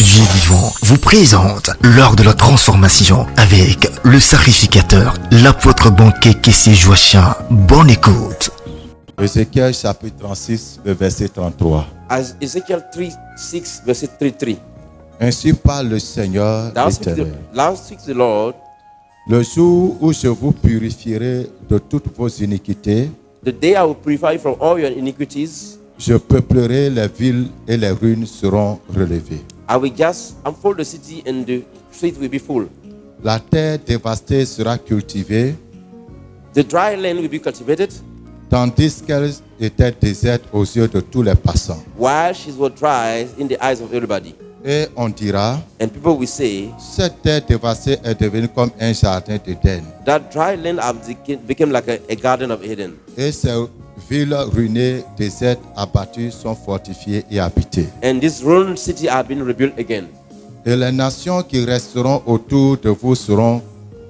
Dieu vivant vous présente lors de la transformation avec le sacrificateur, l'apôtre banquet Kessé Joachim. Bonne écoute. Ézéchiel chapitre 36, le verset 33. As Ezekiel 3:6 verse 33. Ainsi parle le Seigneur l'Éternel. Thou speaks the Lord, Le jour où je vous purifierai de toutes vos iniquités, the day I will purify you from all your iniquities, je peuplerai les villes et les ruines seront relevées. I will just unfold the city and the street will be full. La terre dévastée sera cultivée, The dry land will be cultivated, tandis qu'elle était déserte aux yeux de tous les passants. while she was dry in the eyes of everybody. Et on dira, And people will say, cette terre dévastée est devenue comme un jardin d'Éden. that dry land became like a garden of Eden. Et ces villes ruinées, désertes, abattues sont fortifiées et habitées. And this ruined city are being rebuilt again. Et les nations qui resteront autour de vous sauront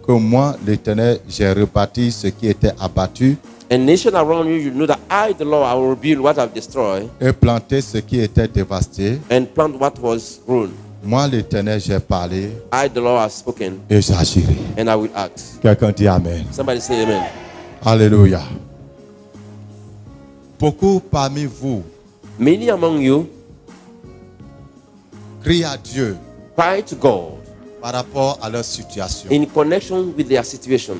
que moi, l'Éternel, j'ai rebâti ce qui était abattu And nation around you, you know that I, the Lord, I will rebuild what I've destroyed et planté ce qui était dévasté. and plant what was ruined. Moi, l'Éternel, j'ai parlé I, the Lord, have spoken et j'agirai. and I will act. Quelqu'un dit Amen. Somebody say amen. Alléluia. Beaucoup parmi vous Many among you crient à Dieu cry to God par rapport à leur situation. in connection with their situation.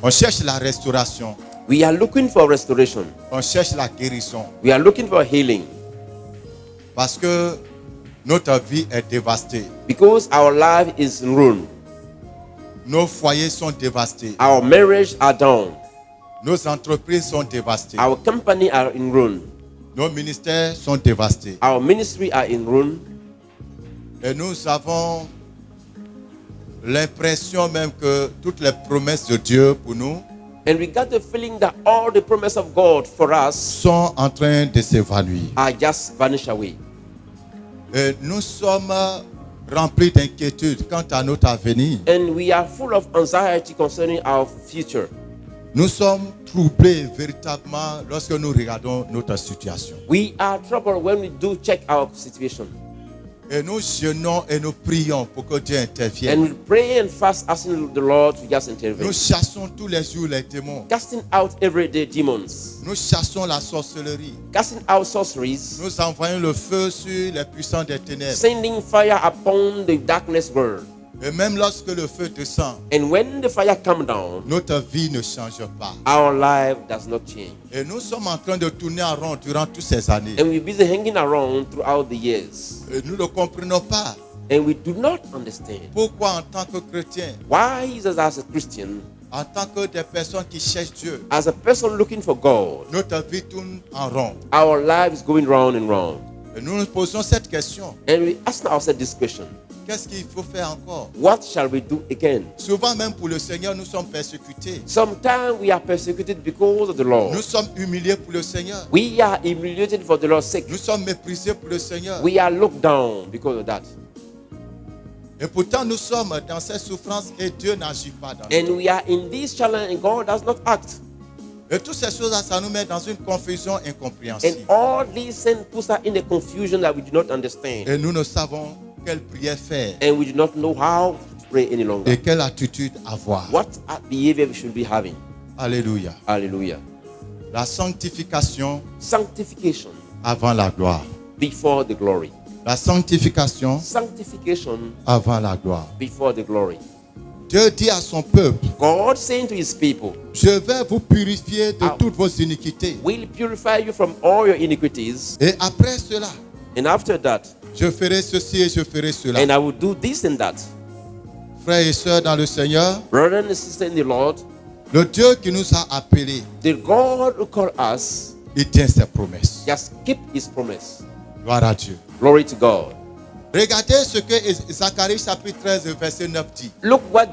On cherche la restauration. We are looking for restoration. On cherche la guérison. We are looking for healing Parce que notre vie est dévastée. because our life is in ruin. Nos foyers sont dévastés. Our marriage are down. Nos entreprises sont dévastées. Our company are in ruin. Nos ministères sont dévastés. Our ministry are in ruin. Et nous avons l'impression même que toutes les promesses de Dieu pour nous And we got the feeling that all the promise of God for us sont en train de s'évanouir. are just vanished away. Et nous sommes remplis d'inquiétude quant à notre avenir. And we are full of anxiety concerning our future. Nous sommes troublés véritablement lorsque nous regardons notre situation. We are troubled when we do check our situation. Et nous jeûnons et nous prions pour que Dieu intervienne. And we pray and fast asking the Lord to just intervene. Nous chassons tous les jours les démons. Casting out everyday demons. Nous chassons la sorcellerie. Casting out sorceries. Nous envoyons le feu sur les puissants des ténèbres. Sending fire upon the darkness world. Et même lorsque le feu descend, And when the fire comes down, notre vie ne change pas. our life does not change. Et nous sommes en train de tourner en rond durant toutes ces années. And we're busy hanging around throughout the years. Et nous ne comprenons pas And we do not understand pourquoi en tant que chrétiens, why is us as a Christian, en tant que des personnes qui cherchent Dieu, as a person looking for God, notre vie tourne en rond. our life is going round and round. Et nous nous posons cette question. And we ask ourselves this question: Qu'est-ce qu'il faut faire encore? what shall we do again? Souvent même pour le Seigneur, nous sommes persécutés. Sometimes we are persecuted because of the Lord. Nous sommes humiliés pour le Seigneur. We are humiliated for the Lord's sake. Nous sommes méprisés pour le Seigneur. We are looked down because of that. Et pourtant, nous sommes dans cette souffrance et Dieu n'agit pas dans And nous. we are in this challenge and God does not act. Et toutes ces choses-là, ça nous met dans une confusion And incompréhensible. all these sin puts us in a confusion that we do not understand. Et nous ne savons quelle prière faire And we do not know how to pray any longer. et quelle attitude avoir. What behavior we should be having. Alléluia. Hallelujah. La sanctification Sanctification avant la gloire. before the glory. La sanctification Sanctification avant la gloire. before the glory. Dieu dit à son peuple, God saying to his people, je vais vous purifier de toutes vos iniquités. will purify you from all your iniquities. Et après cela, And after that, je ferai ceci et je ferai cela. and I will do this and that. Frères et sœurs dans le Seigneur, Brother and sister in the Lord, le Dieu qui nous a appelés, the God who called us il tient ses promesses. just keep his promise. Gloire à Dieu. Glory to God. Regardez ce que Zacharie chapitre 13 verset 9 dit. Look what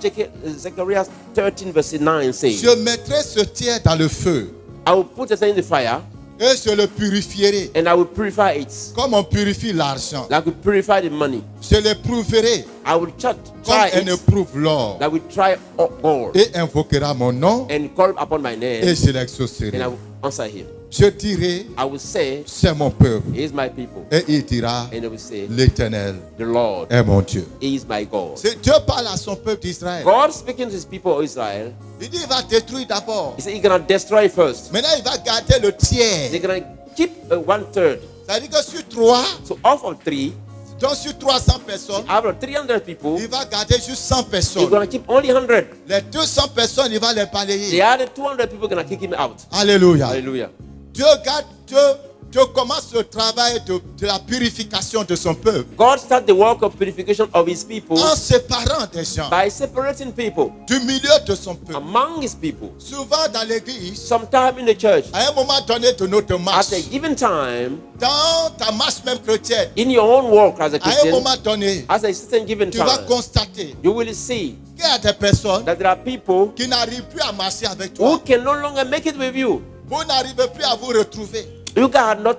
Zechariah 13 verse 9 says. Je mettrai ce tiers dans le feu I will put it in the fire et je le purifierai and I will purify it comme on purifie l'argent. like we purify the money. Je l'éprouverai I will try comme elle it éprouve l'or like we try gold et invoquera mon nom and call upon my name et je and I l'exaucerai. will answer him. je dirai, I will say, c'est mon peuple. He is my people. Et il dira, And I will say, l'Éternel the Lord est mon Dieu. is my God. C'est Dieu parle à son peuple d'Israël. God speaking to his people of Israel, Il dit, il va détruire d'abord. he said, he's going to destroy first. Maintenant, il va garder le tiers. They're going to keep 1/3. Ça veut dire que sur 3, So off of 3, donc sur 300 personnes, out of 300 people, il va garder juste 100 he's personnes. going to keep only 100. Les 200 personnes, il va les The balayer. other 200 people are going to kick him out. Alléluia. Hallelujah. Dieu commence le travail de la purification de son peuple God started the work of purification of his people en séparant des gens by separating people du milieu de son peuple. among his people. Souvent dans l'église, Sometime in the church, à un moment donné de notre marche, at a given time, dans ta marche même chrétienne, in your own work as a à un Christian, moment donné, at a certain given tu vas time, constater you will see qu'il y a des personnes that there are people qui n'arrivent plus à marcher avec who toi. can no longer make it with you. Vous n'arrivez plus à vous retrouver. You guys are not,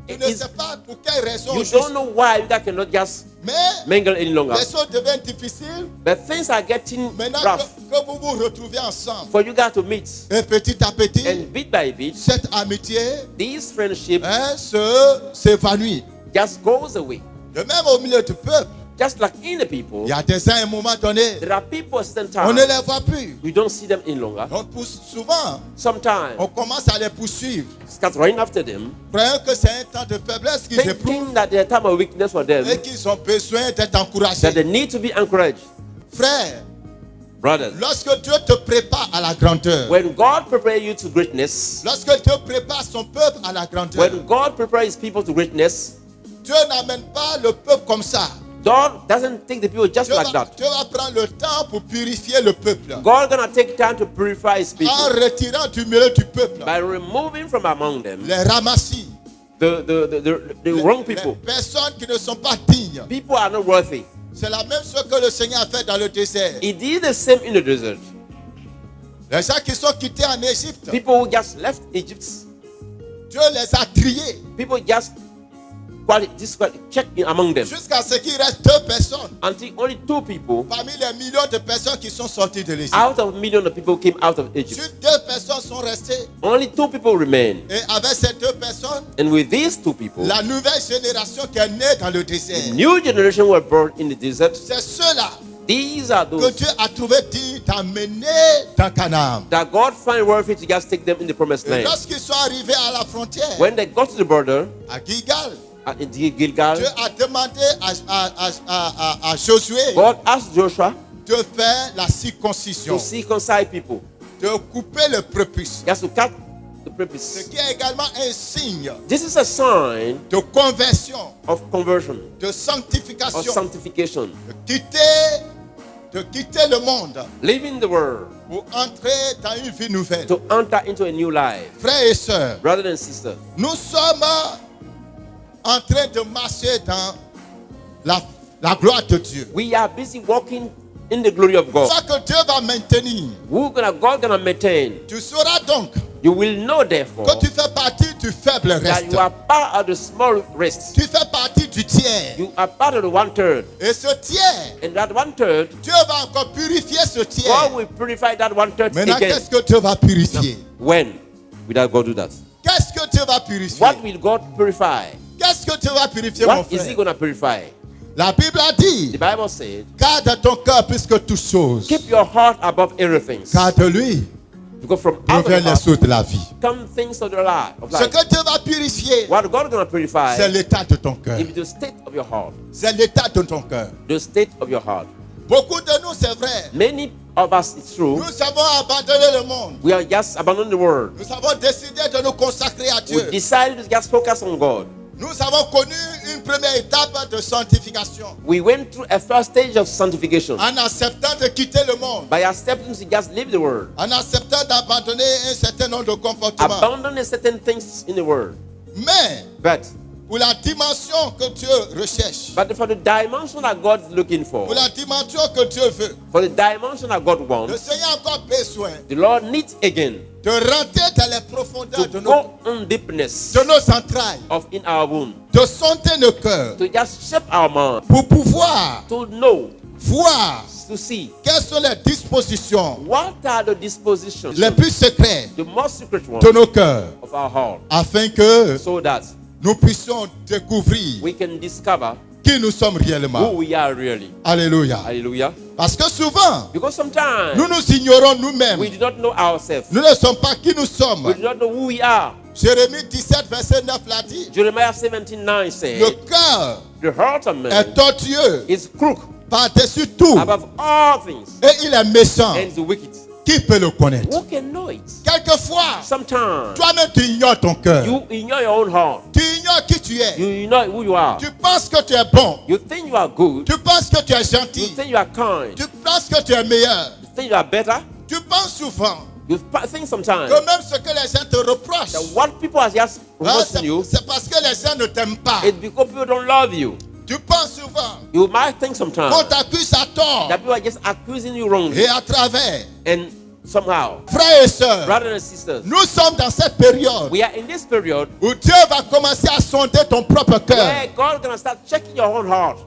Tu ne sais pas pour quelle raison. you juste. don't know why you guys cannot just Mais mingle any longer. les choses deviennent difficiles But things are getting maintenant rough que vous vous retrouvez ensemble. for you guys to meet. Et petit à petit, And bit by bit, cette amitié this friendship s'évanouit. just goes away. De même au milieu du peuple, Just like in the people, il y a des gens à un moment donné, there are people at certain on ne time, les voit plus. we don't see them any longer. Souvent, Sometimes, on commence à les poursuivre, start running after them, croyant que c'est un temps de faiblesse qu'ils éprouvent thinking that there's a time of weakness for them, et qu'ils ont besoin d'être that encouragés. they need to be encouraged. Frère, Brothers, lorsque Dieu te prépare à la grandeur, when God prepares you to greatness, lorsque Dieu prépare son peuple à la grandeur, when God prepares his people to greatness, Dieu n'amène pas le peuple comme ça. God doesn't take the people just like that. Dieu va prendre le temps pour purifier le peuple God gonna take time to purify his people en retirant du milieu du peuple by removing from among them les ramassis, the wrong people. les personnes qui ne sont pas dignes. People are not worthy. C'est la même chose que le Seigneur a fait dans le désert. He did the same in the desert. Les gens qui sont quittés en Égypte, People who just left Egypt, Dieu les a triés people just check in among them jusqu'à ce qu'il reste 2 personnes until only 2 people parmi les millions de personnes qui sont sorties de l'Égypte. out of millions of people came out of Egypt. Sur 2 personnes sont restées Only 2 people remain. et avec ces 2 personnes, And with these 2 people, la nouvelle génération qui est née dans le désert, new generation were born in the desert. c'est ceux-là These are que those Dieu a trouvé digne d'amener dans Canaan. that God find worthy to just take them in the promised Et land. lorsqu'ils sont arrivés à la frontière, When they got to the border à Gilgal, in Gilgal, Dieu a demandé à Josué God asked Joshua de faire la circoncision, to circumcise people, de couper le prépuce, just to cut the ce prepuce. qui est également un signe This is a sign de conversion, of conversion, de of sanctification, sanctification, de quitter le monde leaving the world pour entrer dans une vie nouvelle. to enter into a new life. Frères et sœurs, Brothers and sisters, nous sommes en train de marcher dans la gloire de Dieu. we are busy walking in the glory of God. Ce que Dieu va maintenir, God gonna maintain. tu sauras donc You will know therefore que tu fais partie du faible that reste. you are part of the small rest. Tu fais partie du tiers. You are part of the 1/3. Et ce tiers, And that 1/3, Dieu va encore purifier ce God tiers. will purify that 1/3 Maintenant, again. qu'est-ce que Dieu va purifier? When will God do that? Qu'est-ce que Dieu va purifier? What will God purify? Qu'est-ce que Dieu va purifier, mon What is He frère? going to purify? La Bible a dit, The Bible said, garde ton cœur plus que toute chose. keep your heart above everything. Car de lui Because from out of proviennent the les heart sources de la vie. come things of the life. Of Ce life. que Dieu va purifier, What God is going to purify c'est l'état de ton cœur. is the state of your heart. C'est l'état de ton cœur. The state of your heart. Beaucoup de nous, c'est vrai. Many of us, it's true, Nous avons abandonné le monde. we are just abandoning the world. Nous avons décidé de nous consacrer à We Dieu. decided to just focus on God. Nous avons connu une première étape de sanctification We went through a first stage of sanctification en acceptant de quitter le monde, by accepting to just leave the world, en acceptant d'abandonner un certain nombre de comportements. abandoning certain things in the world. Mais But pour la dimension que Dieu recherche, for the dimension that God is looking for, pour la dimension que Dieu veut, for the dimension that God le wants, Seigneur a encore besoin the Lord needs again de rentrer dans les profondeurs to de go on deepness nos entrailles, of in our womb, de sonder nos cœurs to just shape our mind, pour pouvoir to know voir to see quelles sont les dispositions what are the dispositions, les plus secrètes the most secret ones de nos cœurs, of our heart, afin que so that nous puissions découvrir we can discover qui nous sommes who réellement. we are really. Alléluia. Hallelujah. Parce que souvent, Because sometimes nous nous ignorons nous-mêmes. we do not know ourselves. Nous ne sommes pas qui nous We sommes. do not know who we are. Jérémie 17, verset 9 l'a dit. Jeremiah 17:9 Le says, cœur the heart of man est tortueux is crooked par-dessus tout. above all things Et il est méchant. and the wicked. Qui peut le connaître? Who can know it? Quelquefois, Sometimes toi-même tu ignores ton cœur. you ignore your own heart. Tu ignores qui tu es. You know who you are. Tu penses que tu es bon. You think you are good. Tu penses que tu es You gentil. think you are kind. Tu penses que tu es meilleur. You think you are better. Tu penses souvent You think sometimes que même ce que les gens te reprochent, that what people are just reproaching you, c'est parce que les gens ne t'aiment pas. it's because people don't love you. Tu penses souvent You might think sometimes qu'on t'accuse à tort that people are just accusing you wrongly. et à travers. And somehow, Frères et sœurs, brothers and sisters, nous sommes dans cette période we are in this period où Dieu va commencer à sonder ton propre cœur. where God is going to start checking your own heart.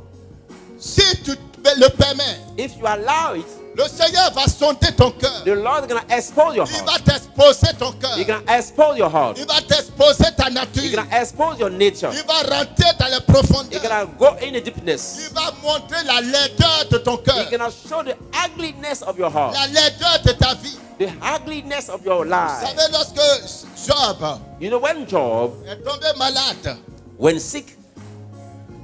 Si tu le permets, If you allow it, le Seigneur va sonder ton cœur. the Lord is going to expose your Il heart. va t'exposer ton cœur. He's going to expose your heart. Il va t'exposer ta He's nature. going to expose your nature. Il va rentrer dans les He's profondeurs. going to go in the deepness. Il va montrer la laideur de ton cœur. He's going to show the ugliness of your heart, La laideur de ta vie. the ugliness of your Vous life. savez, lorsque Job You know, when Job est tombé malade went sick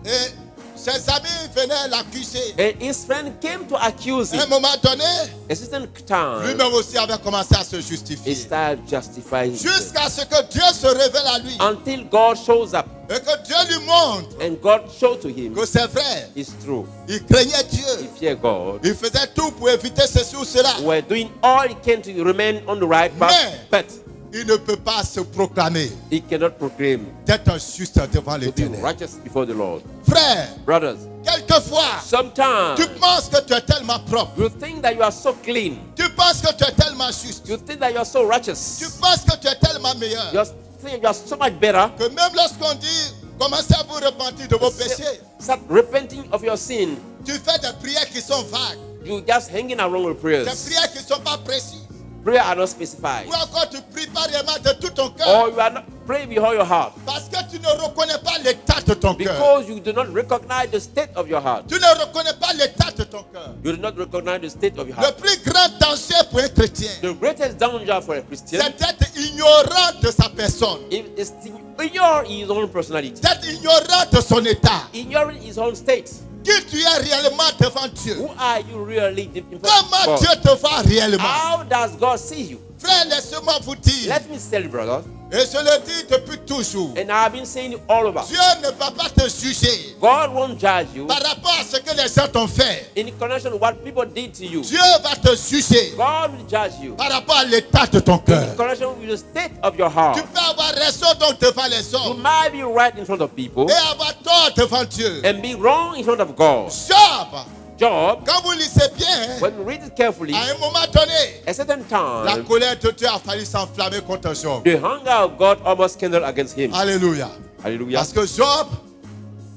et ses amis venaient l'accuser, and his friend came to accuse à un him, moment donné, a certain time lui-même aussi avait commencé à se he justifier. started justifying himself Jusqu'à ce que Dieu se révèle à lui until God shows up et que Dieu lui montre and God showed to him que c'est vrai. it's true. Il craignait He Dieu. feared God. Il faisait tout pour éviter ceci ou cela. We're doing all he can to remain on the right path, but Il ne peut pas se proclamer he cannot proclaim d'être un juste devant to be l'Éternel. righteous before the Lord. Frère, Brothers, quelquefois, sometimes tu penses que tu es tellement propre. you think that you are so clean. Tu penses que tu es tellement juste. You think that you are so Tu righteous. penses que tu es tellement meilleur. You think you are so much better. Que même lorsqu'on dit, commencez à vous repentir de vos péchés, Start repenting of your sin. tu fais des prières qui sont vagues. You just hanging around with Des prayers. prières qui ne sont pas précises. Prayer are not specified. Ou encore tu pries pas réellement de tout ton cœur. Or you are not praying with all your heart. Parce que tu ne reconnais pas l'état de ton cœur. Because you do not recognize the state of your heart. Tu ne reconnais pas l'état de ton cœur. You do not recognize the state of your Le heart. plus grand danger pour un chrétien, The greatest danger for a Christian c'est d'être ignorant de sa personne. is to ignore his own personality, D'être ignorant de son état. ignoring his own state. Qui tu es réellement devant Dieu. Who are you really in front Comment of Dieu God? te voit réellement. How does God see you? Frère, laissez-moi vous dire, Let me tell you, brothers, et je le dis depuis toujours, and I've been saying it all over. Dieu ne va pas te juger God won't judge you par rapport à ce que les gens t'ont fait. in connection with what people did to you. Dieu va te juger God will judge you par rapport à l'état de ton in cœur. connection with the state of your heart. Tu peux avoir raison donc devant les You hommes might be right in front of people et avoir tort devant Dieu. and be wrong in front of God. Job, Job, quand vous lisez bien, when you read it carefully, à un moment donné, a certain la time, colère de Dieu a failli s'enflammer contre Job. the hunger of God almost kindled against him. Alléluia. Hallelujah. Parce que Job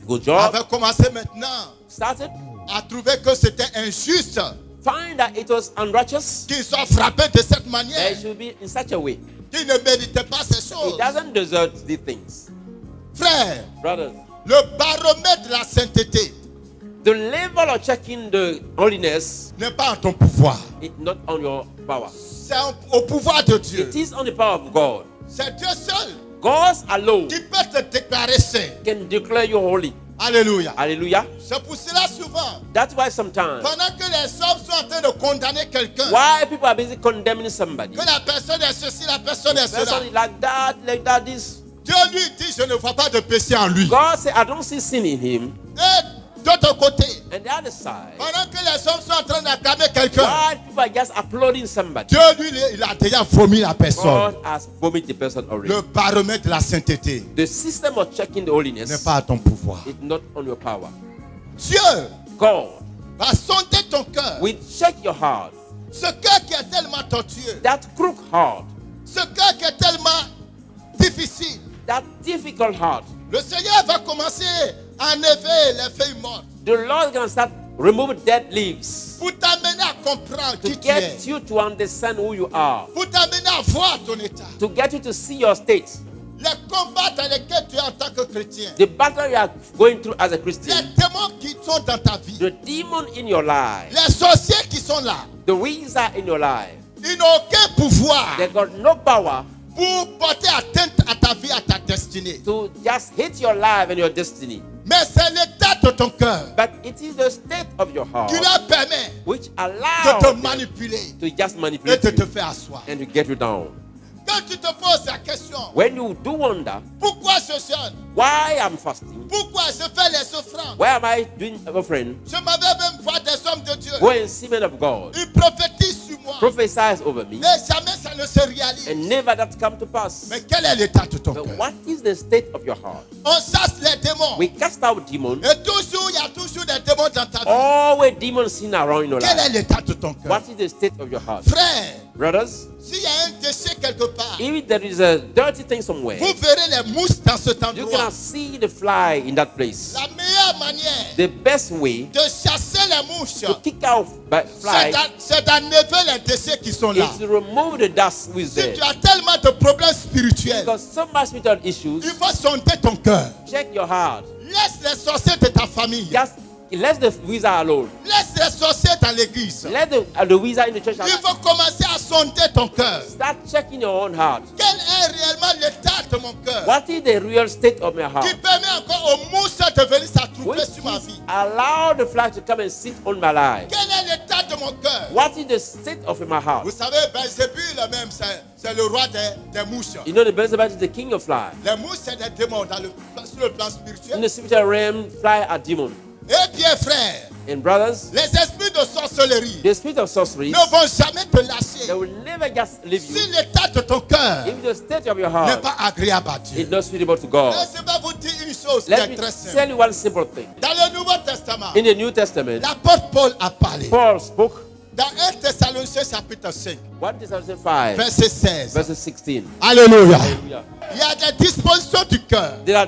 Good Job avait commencé maintenant started, à trouver que c'était injuste find that it was unrighteous, qu'il soit frappé de cette that manière, it should be in such a way. qu'il ne méritait pas ces He choses. doesn't deserve these things. Frère, Brothers, le baromètre de la sainteté the level of checking the holiness n'est pas en ton pouvoir. is not on your power. C'est au pouvoir de Dieu. It is on the power of God. C'est Dieu seul God alone qui peut te déclarer saint. can declare you holy. Alléluia. Hallelujah. C'est pour cela souvent, That's why sometimes, pendant que les hommes sont en train de condamner quelqu'un, why people are busy condemning somebody, que la personne est ceci, la personne est cela, person is like that, this. Dieu lui dit, je ne vois pas de péché en lui. God said, I don't see sin in him. Et d'autre côté, And the other side, pendant que les hommes sont en train d'acclamer quelqu'un, why people are just applauding somebody, Dieu lui, il a déjà vomi la personne. God has vomited the person already. Le baromètre de la sainteté The system of checking the n'est holiness pas à ton pouvoir. is not on your power. Dieu God va sonder ton cœur. will check your heart. Ce cœur qui est tellement tortueux, That crook heart, ce cœur qui est tellement difficile, that difficult heart, le Seigneur va commencer à enlever les feuilles mortes. the Lord is going to start remove dead leaves pour t'amener à comprendre to qui tu get es, you to understand who you are, pour t'amener à voir ton état, to get you to see your state, les combats dans lesquels tu es en tant que chrétien, the battle you are going through as a les Christian, démons qui sont dans ta vie, the demon in your life, les sorciers qui sont là, the wizard in your life. ils n'ont aucun pouvoir They got no power pour porter atteinte à ta vie, à ta destinée. to just hit your life and your destiny. Mais c'est l'état de ton cœur But it is the state of your heart qui leur permet which de allows te them manipuler to just et manipulate de te you faire asseoir. and to get you down. Quand tu te poses la question, When you do wonder, pourquoi je jeûne? why I'm fasting, Pourquoi je fais les offrandes? why am I doing, friend, Je m'avais même voir des hommes de Dieu. go and see men of God, Ils prophétisent sur moi. prophesies over me, Et jamais ça ne se réalise. and never that come to pass. Mais quel est l'état de ton But cœur? what is the state of your heart? On chasse les démons. We cast out demons. Et toujours, il y a toujours des démons dans ta vie. Always demons seen around in your Quel est life. l'état de ton cœur? What is the state of your heart? Frère, Brothers, s'il y a un déchet quelque part, if there is a dirty thing somewhere, vous verrez les mousses dans cet you endroit. cannot see the fly in that place. La meilleure manière The best way de chasser les mouches, to kick out fly c'est d'enlever les déchets qui sont là. is to remove the dust who is Si there. tu as tellement de problèmes spirituels, Because so much spiritual issues, il faut sonder ton cœur. check your heart. Laisse les sorciers de ta famille. Just let the wizard alone. Laisse les sorciers dans l'église. Let the wizard in the church Il faut commencer à sonder ton cœur. start checking your own heart. Quel est réellement l'état de mon cœur What is the real state of my qui heart? permet encore aux mousses de venir s'attrouper Which sur ma is vie? allow the fly to come and sit on my life. Quel est l'état de mon cœur? What is the state of my heart? Vous savez, Belzébul même, c'est le roi des mouches. You know the Beelzebub is the king of fly. Les mouches, c'est des démons sur le plan In spirituel. the spiritual realm, fly are demons. Eh bien, frère, And brothers, les esprits de sorcellerie the spirit of sorcery, ne vont jamais te lâcher they will never just leave si you. l'état de ton cœur If the state of your n'est heart pas agréable à Dieu. is not suitable to God. Laissez-moi vous dire une chose qui Let est me très simple. tell you one simple thing. Dans le Nouveau Testament, In the New Testament, l'apôtre Paul a parlé. Paul spoke, Dans 1 Thessaloniciens chapitre 5, 1 Thessalonians 5, verset 16. verse 16. Alléluia. Hallelujah. Il y a des dispositions du cœur There are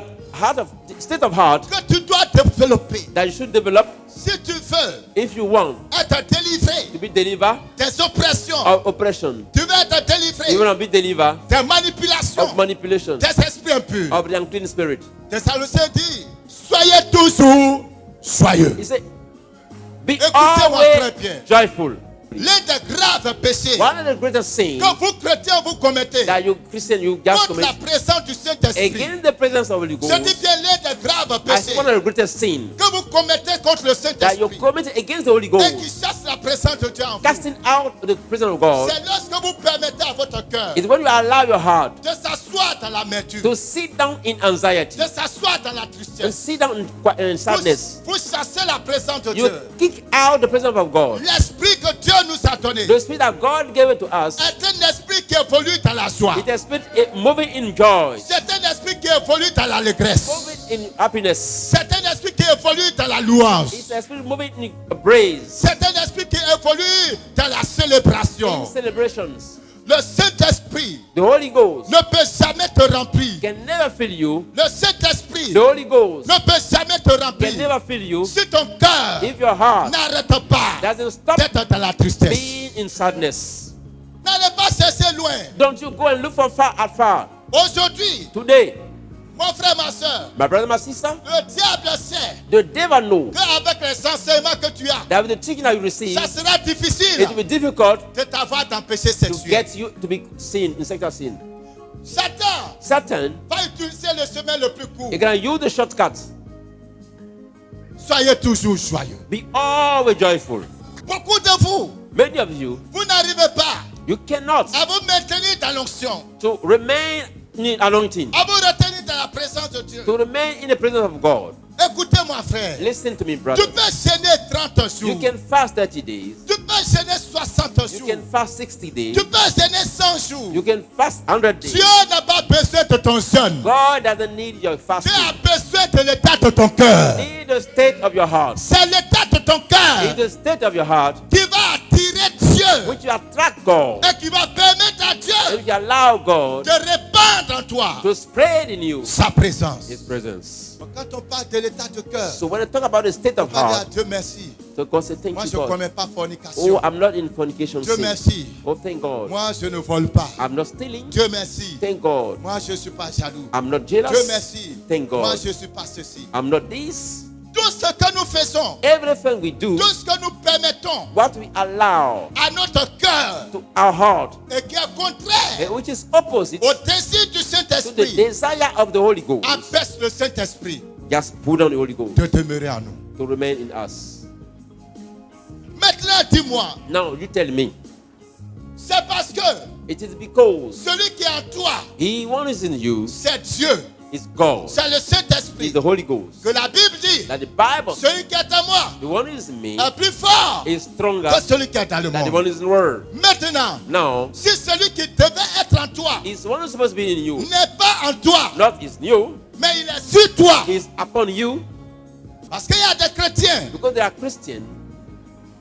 state of heart que tu dois développer. that you should develop Si tu veux if you want être délivré to be delivered des oppressions, of oppression. tu veux être délivré You want to be delivered des manipulations, of manipulation, des esprits impurs. of the unclean spirit. Thessaloniciens dit, soyez toujours joyeux. He said, be Écoutez-moi très always bien. joyful. L'un des graves péchés One of the greatest sins que vous chrétiens vous commettez that you Christian you just contre la commit présence du Saint-Esprit. against the presence of the Holy Je dis Ghost bien l'un des graves as péchés one of the greatest sins que vous commettez contre le that you Saint-Esprit commit against the Holy et qui Ghost, chasse la présence de Dieu en vous. casting out the presence of God, C'est lorsque vous permettez à votre cœur is when you allow your heart de s'asseoir dans l'amertume, to sit down in anxiety de s'asseoir dans la and tristesse. sit down in sadness. Vous chassez la présence de You Dieu. kick out the presence of God. L'esprit que Dieu nous a donné The spirit that God gave it to us, est un esprit qui évolue dans la joie. it is a spirit moving in joy, C'est un esprit qui évolue dans l'allégresse. moving in happiness. C'est un esprit qui évolue dans la louange. It's a spirit moving in praise, C'est un esprit qui évolue dans la célébration. in celebrations. Le Saint-Esprit The Holy Ghost ne peut jamais te remplir. can never fill you. Le Saint-Esprit The Holy Ghost ne peut jamais te can remplir. never fill you Si ton cœur if your heart n'arrête pas doesn't stop d'être dans la tristesse. being in sadness. N'allez pas chercher loin. Don't you go and look for far at far. Aujourd'hui, Today, mon frère, ma soeur, my brother, my sister, le diable sait the devil knows qu'avec les enseignements que tu as, that with the teaching that you receive, ça sera difficile it will be difficult de t'avoir dans le péché to sexuel. get you to be sin in sexual sin. Satan Satan, va utiliser le chemin le plus court. he can use the shortcut. Soyez toujours joyeux. Be always joyful. Beaucoup de vous, Many of you, vous n'arrivez pas you cannot à vous maintenir dans l'onction, to remain in anointing, à vous retenir dans la présence de Dieu. to remain in the presence of God. Écoutez-moi, frère. Listen to me, Tu brother. peux gêner 30 jours. You can fast 30 days. Tu peux gêner 60 You jours. can fast 60 days. Tu peux gêner 100 jours. You can fast 100 days. Dieu n'a pas besoin de ton jeûne. God doesn't need your Dieu fasting. a besoin de l'état de ton cœur. Need the state of your heart. C'est l'état de ton It's cœur the state of your heart qui va attirer Dieu which you attract God. et qui va permettre à And Dieu you allow God de répandre en toi to spread in you sa présence. His presence. Quand on parle de l'état de cœur, So when I talk about the state on of parle à heart, Dieu merci. So God said, thank Moi, you, je ne God. commets pas Oh, fornication. I'm not in fornication Dieu sin. merci. Oh, thank God. Moi, je ne vole pas. I'm not stealing. Dieu merci. Thank God. Moi, je ne suis pas jaloux. I'm not Dieu jealous. merci. Thank Moi, God. je ne suis pas ceci. I'm not this. Tout ce que nous faisons, Everything we do, tout ce que nous permettons what we allow à notre cœur to our heart, et qui est contraire which is opposite au désir du to the Saint-Esprit, desire of the Holy Ghost, empêche le Saint-Esprit just put on the Holy Ghost de demeurer en nous. to remain in us. Maintenant, dis-moi, Now you tell me, c'est parce que it is because celui qui est en toi, He one is in you c'est Dieu, is God, c'est le is Saint-Esprit. the Holy Ghost. Que la Bible dit, That the Bible, celui qui est en moi the one who is in me, est plus fort is stronger que celui qui est dans le than the monde. one who is in the world. Maintenant, Now, si celui qui devait être en toi is one who is supposed to be in you, n'est pas en toi, not is you, mais il est sur toi, is upon you, parce qu'il y a des chrétiens, because they are Christian,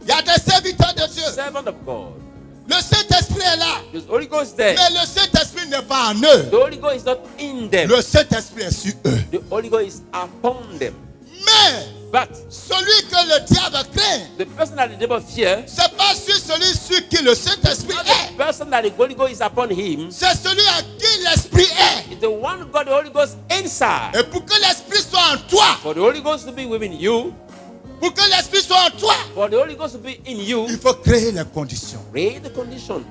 il y a des serviteurs de Dieu. servant of God. Le Saint-Esprit est là, The Holy Ghost is there. mais le Saint-Esprit n'est pas en eux. The Holy Ghost is not in them. Le Saint-Esprit est sur eux. The Holy Ghost is upon them. Mais But celui que le diable craint, the person that the devil fear, c'est pas sur celui sur qui le Saint-Esprit not est. the person that the Holy Ghost is upon him, C'est celui à qui l'Esprit est. it's the one who got the Holy Ghost inside. Et pour que l'Esprit soit en toi, For the Holy Ghost to be within you, pour que l'Esprit soit en toi, for the Holy Ghost to be in you, il faut créer les conditions. create the condition.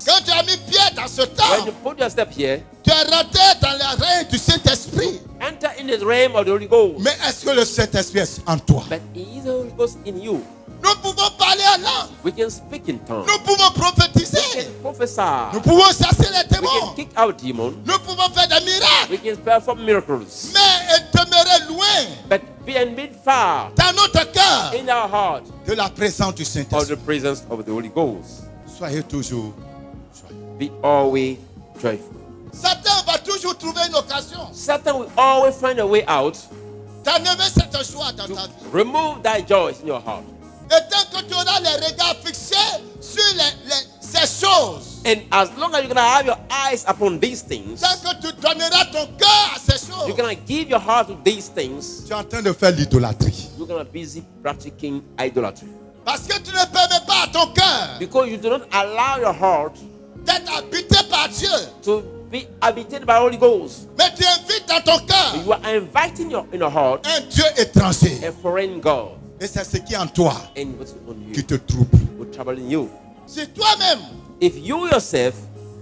Quand tu as mis pied dans ce When temps, you put your step here, tu es rentré dans le règne du Saint-Esprit. enter in the realm of the Holy Ghost. Mais est-ce que le Saint-Esprit est en toi? But is the Holy Ghost in you? Nous pouvons parler en langue. We can speak in tongues. Nous pouvons prophétiser. We can prophesy. Nous pouvons chasser les We can démons. kick out demons. Nous pouvons faire des miracles. We can perform miracles. Mais demeurer loin But be and be far dans notre cœur in our heart de la présence du of the Saint-Esprit. presence of the Holy Ghost. Soyez toujours joyeux. Be always joyful. Satan va toujours trouver une occasion Satan will always find a way out d'enlever cette joie dans to ta vie. remove thy joys in your heart. Et tant que tu auras les regards fixés sur ces choses, And as long as you're gonna have your eyes upon these things, tant que tu donneras ton cœur à ces choses, you're gonna give your heart to these things, tu es en train de faire l'idolâtrie. you're gonna be busy practicing idolatry. Parce que tu ne permets pas à ton cœur Because you do not allow your heart d'être habité par Dieu. to be habitated by Holy Ghost. Mais tu invites dans ton cœur You are inviting in your heart un Dieu étranger. a foreign God, Et c'est ce qui est en toi and what's on qui you te trouble. will trouble in you. Si toi-même, If you yourself,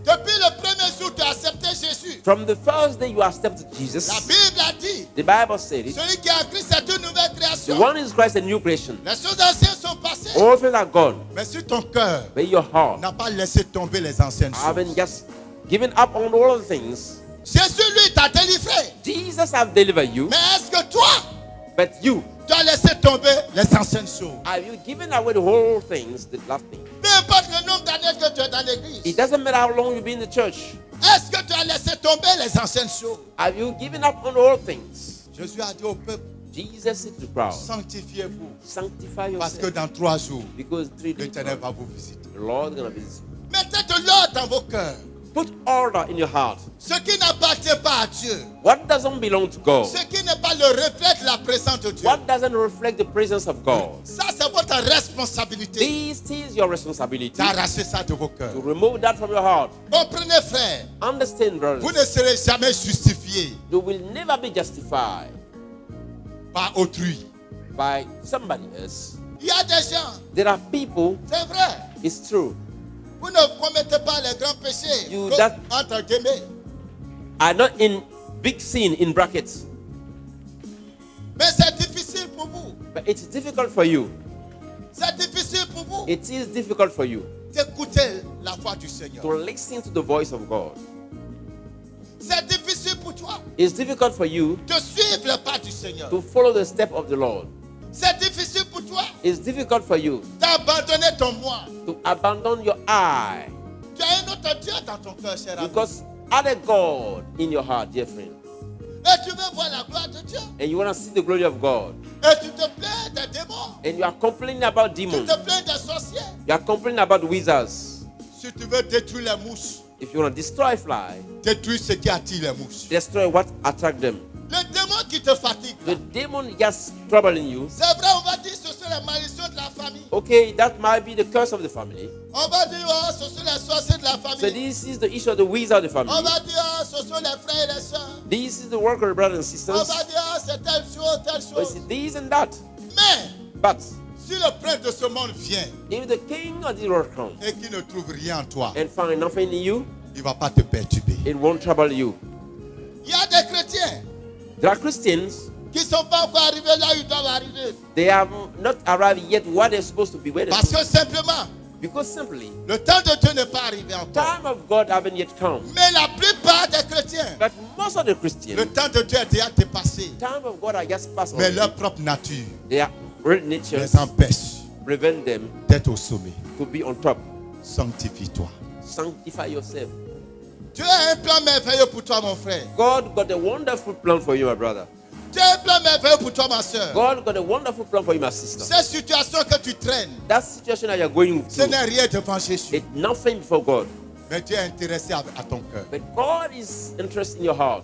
depuis le premier jour, tu as accepté Jésus, from the first day you accepted Jesus, la Bible a dit, the Bible said it, celui qui a Christ est une nouvelle the création. one is Christ, a new creation. Les choses anciennes sont passées. All things are gone, Mais si ton cœur but your heart n'a pas laissé tomber les anciennes haven't choses, just given up on all the things. Jésus, lui, t'a délivré. Jesus have delivered you, Mais est-ce que toi, but you, tu as laissé tomber les anciennes choses? have you given away the whole things, the last thing? Peu importe le nombre d'années que tu es dans l'église, It doesn't matter how long you've been in the church. est-ce que tu as laissé tomber les anciennes choses? Have you given up on all things? Jésus a dit au peuple, Jesus said to the crowd, sanctifiez-vous, sanctify parce que yourself, dans 3 jours, because 3 days l'Éternel va vous visiter. the Lord is going to visit you. Mettez de l'ordre dans vos cœurs. Put order in your heart. Ce qui n'appartient pas à Dieu, What doesn't belong to God? ce qui n'est pas le reflet de la présence de Dieu, What doesn't reflect the presence of God? ça c'est votre responsabilité This is your responsibility d'arracher ça de vos cœurs. to remove that from your heart. Comprenez, frère, Understand, vous brothers, ne serez jamais justifié you will never be justified par autrui. by somebody else. Il y a des gens, There are people, c'est vrai, it's true, vous ne commettez pas les grands péchés, You comme, that- entre guillemets, are not in big sin in brackets, mais c'est difficile pour vous. but it's difficult for you. C'est difficile pour vous It is difficult for you d'écouter la voix du Seigneur. to listen to the voice of God. C'est difficile pour toi It's difficult for you de suivre le pas du Seigneur. to follow the step of the Lord. C'est difficile pour toi It's difficult for you d'abandonner ton moi. to abandon your I, Tu as un autre Dieu dans ton cœur, cher ami. because other God in your heart, dear friend, Et tu veux voir la gloire de Dieu. and you want to see the glory of God, Et tu te plains des démons. and you are complaining about Tu demons, te plains des sorciers. you are complaining about wizards. Si tu veux détruire les mouches, If you want to destroy fly, détruis ce qui attire les mouches. destroy what attract them. Le démon qui te fatigue, The demon just troubling you. c'est vrai, on va dire ce sont la malédiction de la famille. Okay, that might be the curse of the family. On va dire, oh, ce sont les sorciers de la So famille. this is the issue of the wizard of the On family. va dire, oh, ce sont les frères et les sœurs. This is the worker brothers and On sisters. va dire, oh, c'est telle chose, telle But chose. it's this and that. Mais, But si le prince de ce monde vient if the king of the world comes et qu'il ne trouve rien en toi, and find nothing in you, il ne va pas te perturber. it won't trouble you. Il y a des chrétiens There are Christians, qui ne sont pas encore arrivés là où ils doivent arriver. they have not arrived yet where they're supposed to be. Where they're Parce que simplement, Because simply, le temps de Dieu n'est pas arrivé encore. time of God haven't yet come. Mais la plupart des chrétiens, But most of the le Christians, temps de Dieu a déjà dépassé. time of God are just passed Mais on. leur propre nature Their real nature les empêche prevent them d'être au sommet. to be on top. Sanctifie-toi. Sanctify yourself. Dieu a un plan merveilleux pour toi, mon frère. God got a wonderful plan for you, my brother. Dieu a un plan merveilleux pour toi, ma soeur. God got a wonderful plan for you, my sister. Cette situation que tu traînes, That situation that you're going ce through, n'est rien devant Jésus. it's nothing before God. Mais Dieu est intéressé à ton cœur. But God is interested in your heart.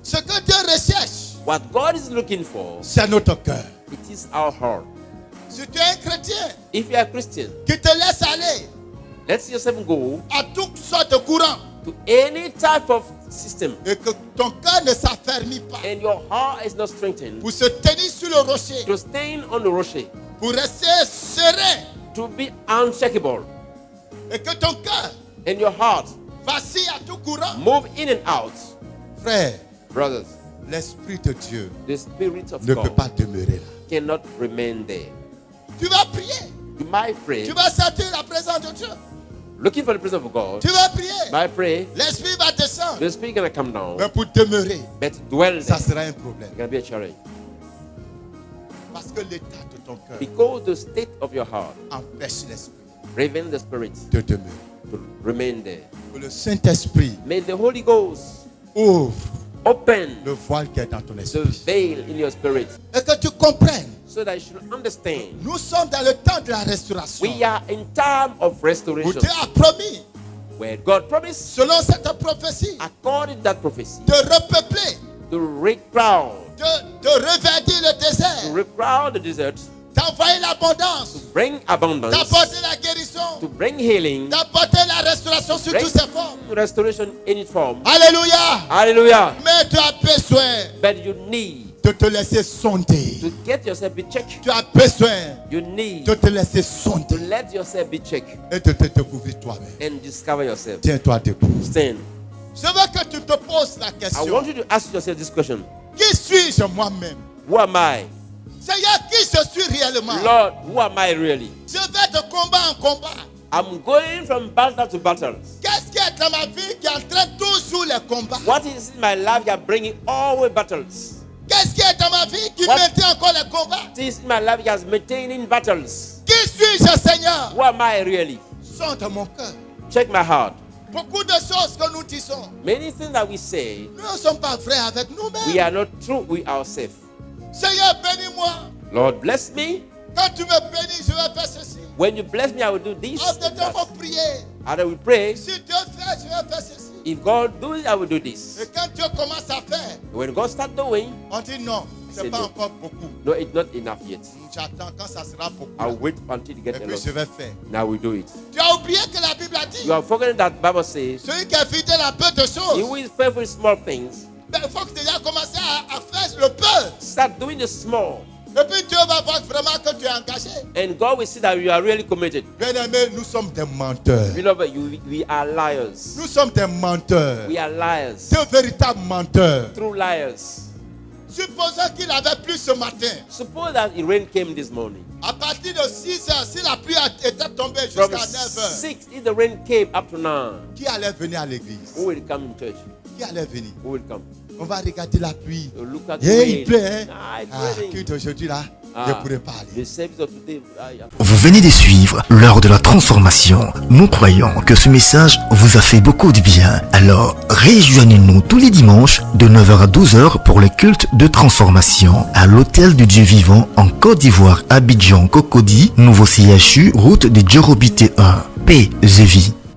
Ce que Dieu recherche, What God is looking for, c'est notre cœur. it is our heart. Si tu es un chrétien If you are a Christian, qui te laisse aller let yourself go à toutes sortes de courants to any type of system et que ton cœur ne s'affermit pas and your heart is not strengthened pour se tenir sur le rocher, to stand on the rocher, pour rester serein to be unshakable, et que ton cœur and your heart vacille à tout courant. move in and out. Frère, Brothers, l'Esprit de Dieu the Spirit of ne peut God pas demeurer là. cannot remain there. Tu vas prier. You might pray, Tu vas sentir la présence de Dieu. looking for the presence of God. Tu vas prier. Might pray, L'Esprit va descendre. the Spirit gonna come down, Mais pour demeurer, but dwell ça there. sera un problème. It's gonna be a challenge Parce que l'état de ton cœur because the state of your heart empêche l'Esprit prevents the Spirit de demeurer. to remain there. Que le Saint-Esprit May the Holy Ghost ouvre open le voile qui est dans ton the esprit. veil in your spirit Et que tu comprennes, so that you should understand nous sommes dans le temps de la restauration. we are in time of Où restoration Dieu a promis, where God promised, selon cette prophétie, according to that prophecy, de repeupler, to recrowd, de reverdir le to désert, recrowd the desert, d'envoyer l'abondance, bring abundance, d'apporter la guérison, to bring healing, d'apporter la restauration sur bring toutes ses formes. restoration in its form. Alléluia. Hallelujah. Mais tu as besoin But you need de te laisser sonder. to get yourself be checked. Tu as besoin You need de te laisser to sonder let yourself be checked et de te découvrir toi-même. and discover yourself. Tiens-toi debout. Stand. Je veux que tu te poses la I question. want you to ask yourself this question. Qui suis-je moi-même? Who am I? Seigneur, qui je suis réellement? Lord, who am I really? Je vais de combat en combat. I'm going from battle to battle. Qu'est-ce qui est dans ma vie qui entraîne toujours les combats? What is in my life you are bringing always battles? Qu'est-ce qui est dans ma vie qui What? maintient encore les combats? What is in my life you are maintaining battles? Qui suis-je, Seigneur? Who am I really? Sonde mon cœur. Check my heart. Beaucoup de choses que nous disons, Many things that we say, nous ne sommes pas vrais avec nous-mêmes. we are not true with ourselves. Seigneur, bénis-moi. Lord, bless me. Quand tu me bénis, je vais faire ceci. When you bless me, I will do this. Hors de and Dieu, that. faut prier. After we pray, Si Dieu fait, je vais faire ceci. if God do it, I will do this. Et quand Dieu commence à faire, When God start doing, on dit non, c'est C'est pas non. encore beaucoup. no, it's not enough yet. J'attends quand ça sera beaucoup. I'll wait until you Et get a puis lot. je vais faire. Now we do it. Tu as oublié que la Bible a dit, You have forgotten that Bible says, celui qui est fidèle à peu de he choses, who is faithful in small things, ben, il faut que tu aies commencé à faire le peu. start doing the small. Et puis Dieu va voir vraiment que tu es engagé. And God will see that you are really committed. Bien aimé, nous sommes des menteurs. Beloved, we are liars. Nous sommes des menteurs. We are liars. Des véritables menteurs. True liars. Supposons qu'il avait plu ce matin. Suppose that the rain came this morning. À partir de 6 heures, si la pluie était tombée From jusqu'à 9 heures, 6, if the rain came up to 9, qui allait venir à l'église? who will come in church? Qui allait venir? Who will come? On va regarder la pluie. You look at the Et rain. il pleut, hein? Ah, it's Ah, raining. qui d'aujourd'hui là, je ne Ah, pourrais pas aller. the service of today. Vous venez de suivre l'heure de la transformation. Nous croyons que ce message vous a fait beaucoup de bien. Alors, rejoignez-nous tous les dimanches de 9h à 12h pour le culte de transformation à l'Hôtel du Dieu Vivant en Côte d'Ivoire, Abidjan, Cocody, Nouveau CHU, route de Djorobité 1. Paix et vie.